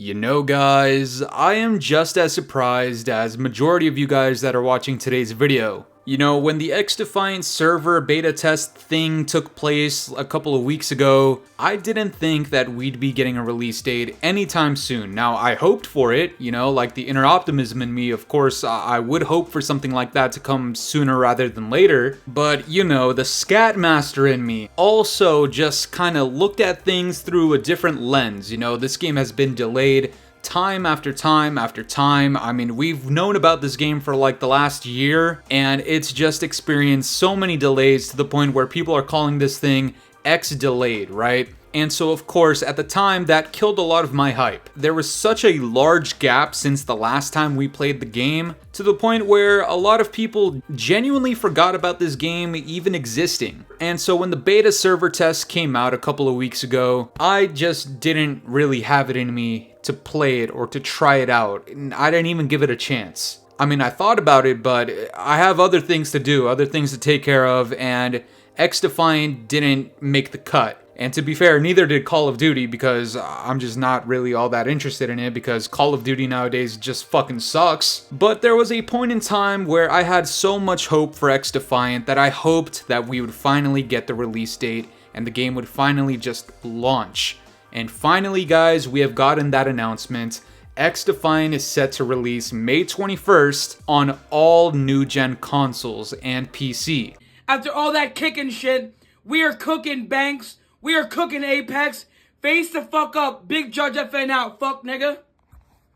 You know, guys, I am just as surprised as majority of you guys that are watching today's video. You know, when the XDefiant server beta test thing took place a couple of weeks ago, I didn't think that we'd be getting a release date anytime soon. Now, I hoped for it, you know, like the inner optimism in me, of course, I would hope for something like that to come sooner rather than later. But, you know, the scat master in me also just kind of looked at things through a different lens. You know, this game has been delayed time after time after time. I mean, we've known about this game for like the last year, and it's just experienced so many delays to the point where people are calling this thing X-delayed, right? And so, of course, at the time, that killed a lot of my hype. There was such a large gap since the last time we played the game, to the point where a lot of people genuinely forgot about this game even existing. And so when the beta server test came out a couple of weeks ago, I just didn't really have it in me to play it or to try it out. I didn't even give it a chance. I mean, I thought about it, but I have other things to do, other things to take care of, and XDefiant didn't make the cut. And to be fair, neither did Call of Duty, because I'm just not really all that interested in it, because Call of Duty nowadays just fucking sucks. But there was a point in time where I had so much hope for XDefiant that I hoped that we would finally get the release date and the game would finally just launch. And finally, guys, we have gotten that announcement. XDefiant is set to release May 21st on all new-gen consoles and PC. After all that kicking shit, we are cooking Banks, we are cooking Apex. Face the fuck up, Big Judge FN out, fuck nigga.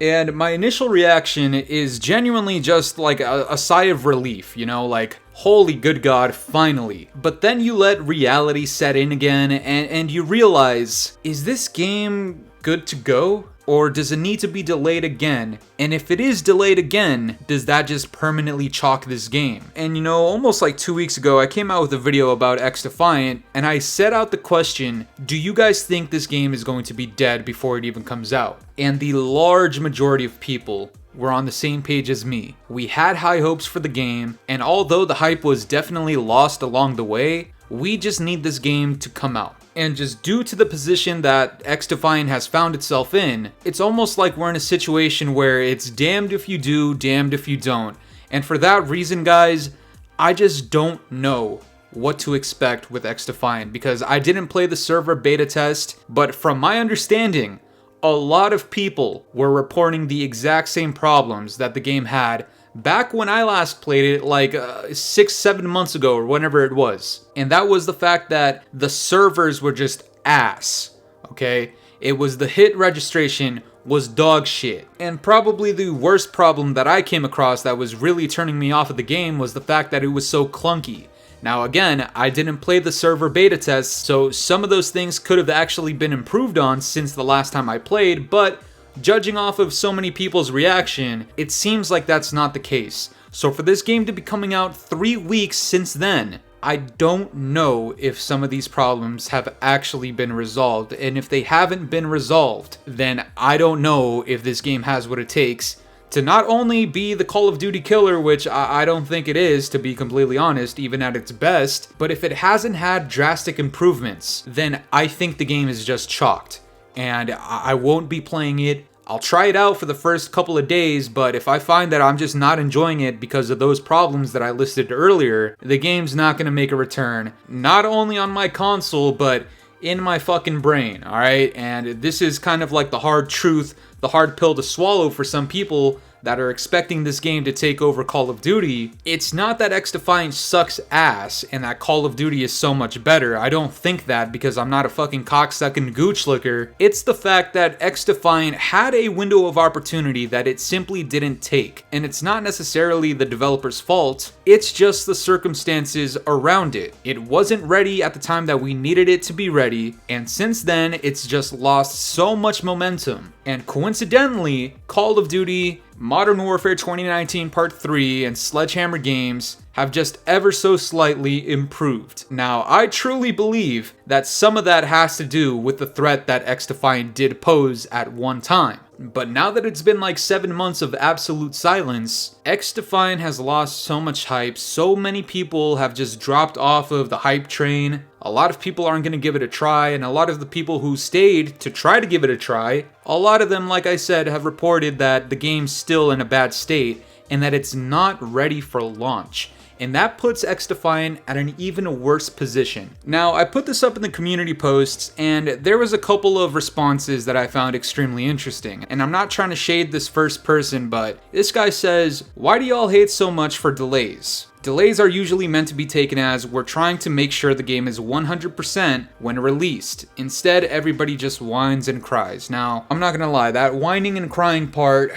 And my initial reaction is genuinely just like a sigh of relief, you know, like, holy good God, finally. But then you let reality set in again, and you realize, is this game good to go? Or does it need to be delayed again? And if it is delayed again, does that just permanently chalk this game? And you know, almost like 2 weeks ago, I came out with a video about XDefiant, and I set out the question, do you guys think this game is going to be dead before it even comes out? And the large majority of people were on the same page as me. We had high hopes for the game, and although the hype was definitely lost along the way, we just need this game to come out. And just due to the position that XDefiant has found itself in, it's almost like we're in a situation where it's damned if you do, damned if you don't. And for that reason, guys, I just don't know what to expect with XDefiant, because I didn't play the server beta test, but from my understanding, a lot of people were reporting the exact same problems that the game had back when I last played it, like 6-7 months ago or whenever it was. And that was the fact that the servers were just ass, okay? It was the hit registration was dog shit. And probably the worst problem that I came across that was really turning me off of the game was the fact that it was so clunky. Now again, I didn't play the server beta test, so some of those things could have actually been improved on since the last time I played, but judging off of so many people's reaction, it seems like that's not the case. So for this game to be coming out 3 weeks since then, I don't know if some of these problems have actually been resolved. And if they haven't been resolved, then I don't know if this game has what it takes to not only be the Call of Duty killer, which I don't think it is, to be completely honest, even at its best, but if it hasn't had drastic improvements, then I think the game is just chalked. And I won't be playing it. I'll try it out for the first couple of days, but if I find that I'm just not enjoying it because of those problems that I listed earlier, the game's not going to make a return. Not only on my console, but in my fucking brain, alright? And this is kind of like the hard truth, the hard pill to swallow for some people that are expecting this game to take over Call of Duty. It's not that XDefiant sucks ass and that Call of Duty is so much better. I don't think that, because I'm not a fucking cocksucking gooch licker. It's the fact that XDefiant had a window of opportunity that it simply didn't take. And it's not necessarily the developer's fault, it's just the circumstances around it. It wasn't ready at the time that we needed it to be ready, and since then, it's just lost so much momentum. And coincidentally, Call of Duty, Modern Warfare 2019 Part 3, and Sledgehammer Games have just ever so slightly improved. Now, I truly believe that some of that has to do with the threat that XDefiant did pose at one time. But now that it's been like 7 months of absolute silence, XDefiant has lost so much hype, so many people have just dropped off of the hype train. A lot of people aren't going to give it a try, and a lot of the people who stayed to try to give it a try, a lot of them, like I said, have reported that the game's still in a bad state and that it's not ready for launch. And that puts XDefiant at an even worse position. Now, I put this up in the community posts, and there was a couple of responses that I found extremely interesting. And I'm not trying to shade this first person, but this guy says, "Why do y'all hate so much for delays? Delays are usually meant to be taken as we're trying to make sure the game is 100% when released. Instead, everybody just whines and cries." Now, I'm not gonna lie, that whining and crying part,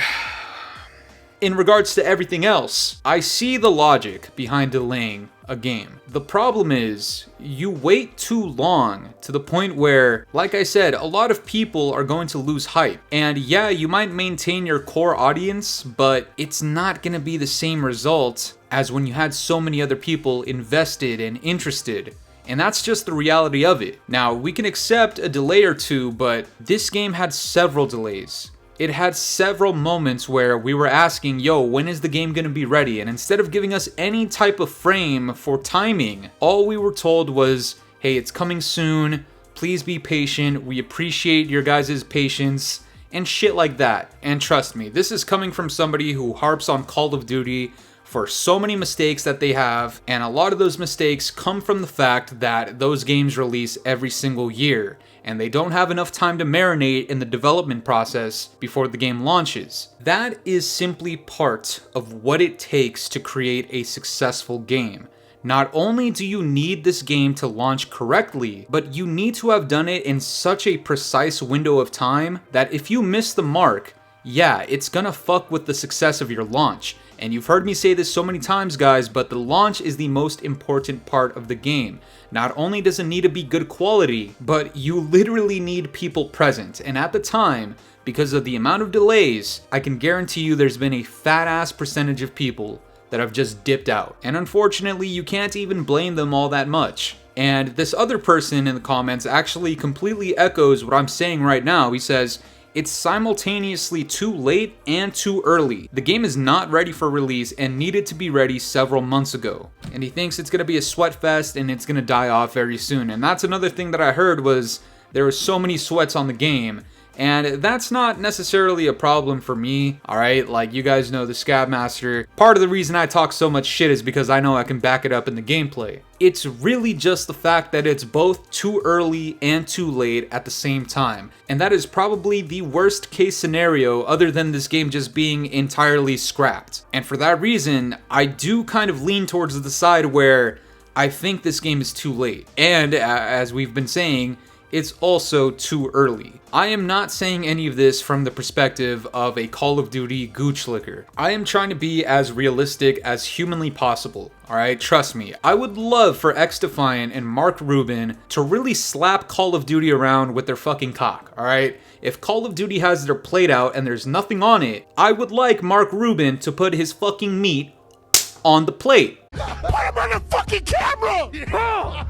in regards to everything else, I see the logic behind delaying a game. The problem is, you wait too long to the point where, like I said, a lot of people are going to lose hype. And yeah, you might maintain your core audience, but it's not gonna be the same result as when you had so many other people invested and interested. And that's just the reality of it. Now, we can accept a delay or two, but this game had several delays. It had several moments where we were asking, yo, when is the game gonna be ready? And instead of giving us any type of frame for timing, all we were told was, hey, it's coming soon, please be patient, we appreciate your guys' patience, and shit like that. And trust me, this is coming from somebody who harps on Call of Duty for so many mistakes that they have, and a lot of those mistakes come from the fact that those games release every single year, and they don't have enough time to marinate in the development process before the game launches. That is simply part of what it takes to create a successful game. Not only do you need this game to launch correctly, but you need to have done it in such a precise window of time that if you miss the mark, yeah, it's gonna fuck with the success of your launch. And you've heard me say this so many times, guys, but the launch is the most important part of the game. Not only does it need to be good quality, but you literally need people present. And at the time, because of the amount of delays, I can guarantee you there's been a fat ass percentage of people that have just dipped out. And unfortunately, you can't even blame them all that much. And this other person in the comments actually completely echoes what I'm saying right now. He says, it's simultaneously too late and too early. The game is not ready for release and needed to be ready several months ago. And he thinks it's gonna be a sweat fest and it's gonna die off very soon. And that's another thing that I heard was there were so many sweats on the game. And that's not necessarily a problem for me, alright? Like, you guys know the Scab Master. Part of the reason I talk so much shit is because I know I can back it up in the gameplay. It's really just the fact that it's both too early and too late at the same time. And that is probably the worst case scenario other than this game just being entirely scrapped. And for that reason, I do kind of lean towards the side where I think this game is too late. And as we've been saying, it's also too early. I am not saying any of this from the perspective of a Call of Duty gooch licker. I am trying to be as realistic as humanly possible, alright? Trust me, I would love for XDefiant and Mark Rubin to really slap Call of Duty around with their fucking cock, alright? If Call of Duty has their plate out and there's nothing on it, I would like Mark Rubin to put his fucking meat on the plate. Put him on the fucking camera! Yeah.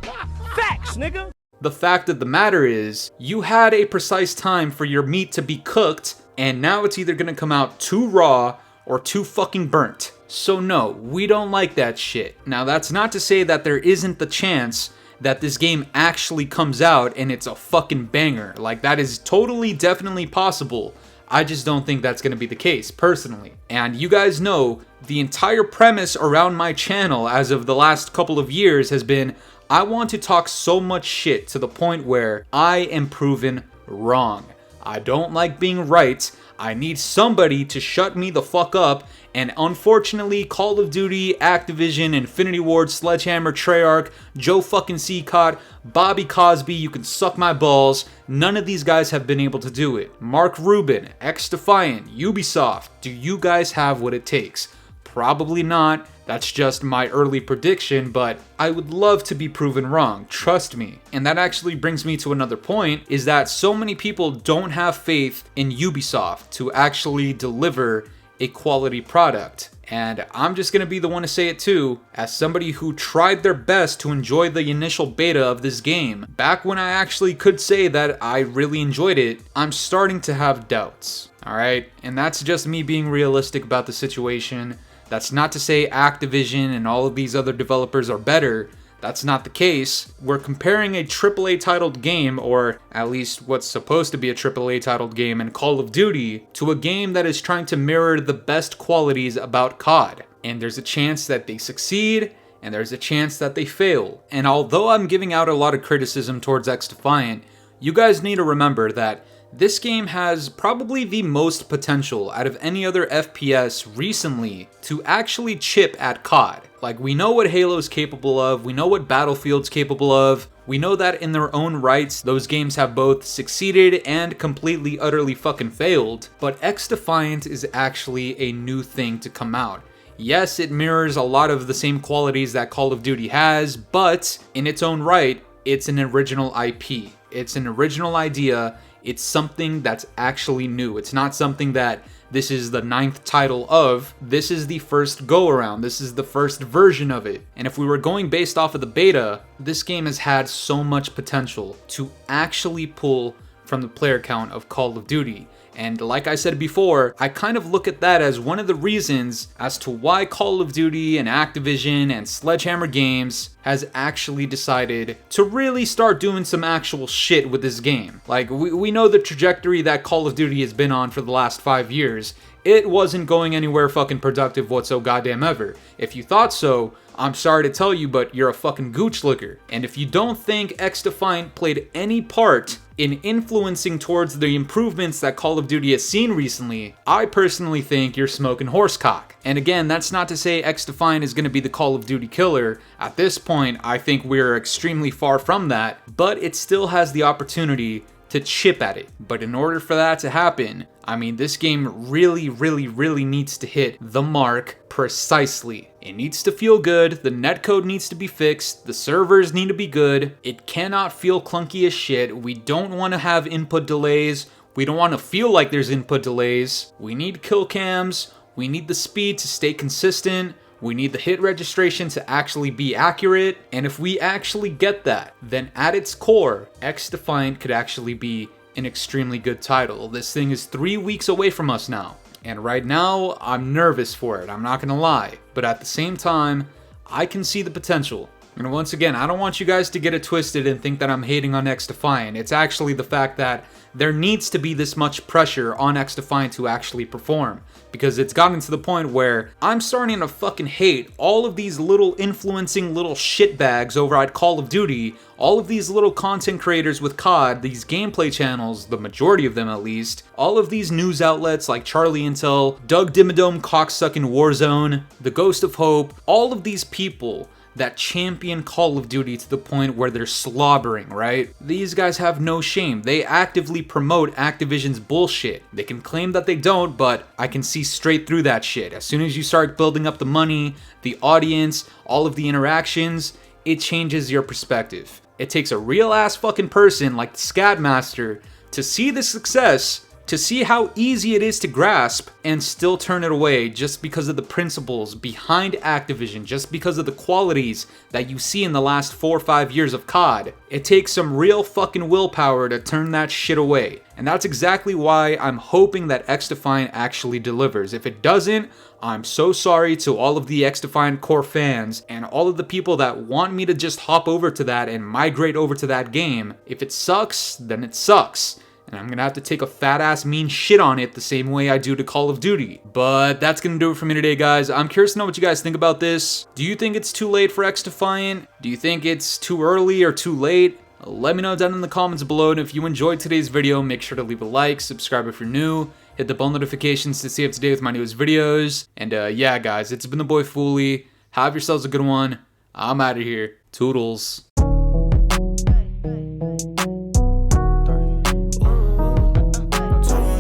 Facts, nigga! The fact of the matter is, you had a precise time for your meat to be cooked, and now it's either gonna come out too raw or too fucking burnt. So no, we don't like that shit. Now that's not to say that there isn't the chance that this game actually comes out and it's a fucking banger. Like, that is totally, definitely possible. I just don't think that's gonna be the case, personally. And you guys know, the entire premise around my channel as of the last couple of years has been, I want to talk so much shit to the point where I am proven wrong. I don't like being right. I need somebody to shut me the fuck up. And unfortunately, Call of Duty, Activision, Infinity Ward, Sledgehammer, Treyarch, Joe fucking Seacott, Bobby Cosby, you can suck my balls. None of these guys have been able to do it. Mark Rubin, XDefiant, Ubisoft, do you guys have what it takes? Probably not. That's just my early prediction, but I would love to be proven wrong, trust me. And that actually brings me to another point, is that so many people don't have faith in Ubisoft to actually deliver a quality product. And I'm just gonna be the one to say it too, as somebody who tried their best to enjoy the initial beta of this game. Back when I actually could say that I really enjoyed it, I'm starting to have doubts. Alright? And that's just me being realistic about the situation. That's not to say Activision and all of these other developers are better. That's not the case. We're comparing a AAA titled game, or at least what's supposed to be a AAA titled game in Call of Duty, to a game that is trying to mirror the best qualities about COD. And there's a chance that they succeed, and there's a chance that they fail. And although I'm giving out a lot of criticism towards XDefiant, you guys need to remember that this game has probably the most potential out of any other FPS recently to actually chip at COD. Like, we know what Halo's capable of, we know what Battlefield's capable of, we know that in their own rights, those games have both succeeded and completely, utterly fucking failed, but XDefiant is actually a new thing to come out. Yes, it mirrors a lot of the same qualities that Call of Duty has, but in its own right, it's an original IP. It's an original idea. It's something that's actually new. It's not something that this is the 9th title of. This is the first go around. This is the first version of it. And if we were going based off of the beta, this game has had so much potential to actually pull from the player count of Call of Duty. And like I said before, I kind of look at that as one of the reasons as to why Call of Duty and Activision and Sledgehammer Games has actually decided to really start doing some actual shit with this game. Like, we know the trajectory that Call of Duty has been on for the last 5 years. It wasn't going anywhere fucking productive whatso goddamn ever. If you thought so, I'm sorry to tell you, but you're a fucking gooch licker. And if you don't think XDefiant played any part in influencing towards the improvements that Call of Duty has seen recently, I personally think you're smoking horsecock. And again, that's not to say XDefiant is going to be the Call of Duty killer. At this point, I think we're extremely far from that, but it still has the opportunity to chip at it. But in order for that to happen, I mean, this game really needs to hit the mark precisely. It needs to feel good, the netcode needs to be fixed, the servers need to be good, it cannot feel clunky as shit, we don't want to have input delays, we don't want to feel like there's input delays, we need kill cams, we need the speed to stay consistent, we need the hit registration to actually be accurate, and if we actually get that, then at its core, XDefiant could actually be an extremely good title. This thing is 3 weeks away from us now, and right now, I'm nervous for it, I'm not gonna lie, but at the same time, I can see the potential. And once again, I don't want you guys to get it twisted and think that I'm hating on XDefiant. It's actually the fact that there needs to be this much pressure on XDefiant to actually perform. Because it's gotten to the point where I'm starting to fucking hate all of these little influencing little shitbags over at Call of Duty, all of these little content creators with COD, these gameplay channels, the majority of them at least, all of these news outlets like Charlie Intel, Doug Dimmadome cocksucking Warzone, The Ghost of Hope, all of these people that champion Call of Duty to the point where they're slobbering, right? These guys have no shame. They actively promote Activision's bullshit. They can claim that they don't, but I can see straight through that shit. As soon as you start building up the money, the audience, all of the interactions, it changes your perspective. It takes a real ass fucking person like the Scatmaster to see the success, to see how easy it is to grasp, and still turn it away just because of the principles behind Activision, just because of the qualities that you see in the last 4 or 5 years of COD. It takes some real fucking willpower to turn that shit away. And that's exactly why I'm hoping that XDefiant actually delivers. If it doesn't, I'm so sorry to all of the XDefiant core fans and all of the people that want me to just hop over to that and migrate over to that game. If it sucks, then it sucks. And I'm gonna have to take a fat ass mean shit on it the same way I do to Call of Duty. But that's gonna do it for me today, guys. I'm curious to know what you guys think about this. Do you think it's too late for XDefiant? Do you think it's too early or too late? Let me know down in the comments below, and if you enjoyed today's video, make sure to leave a like, subscribe if you're new, hit the bell notifications to stay up to date with my newest videos. And yeah, guys, it's been the boy Fooly. Have yourselves a good one. I'm out of here. Toodles.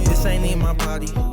This ain't in my body.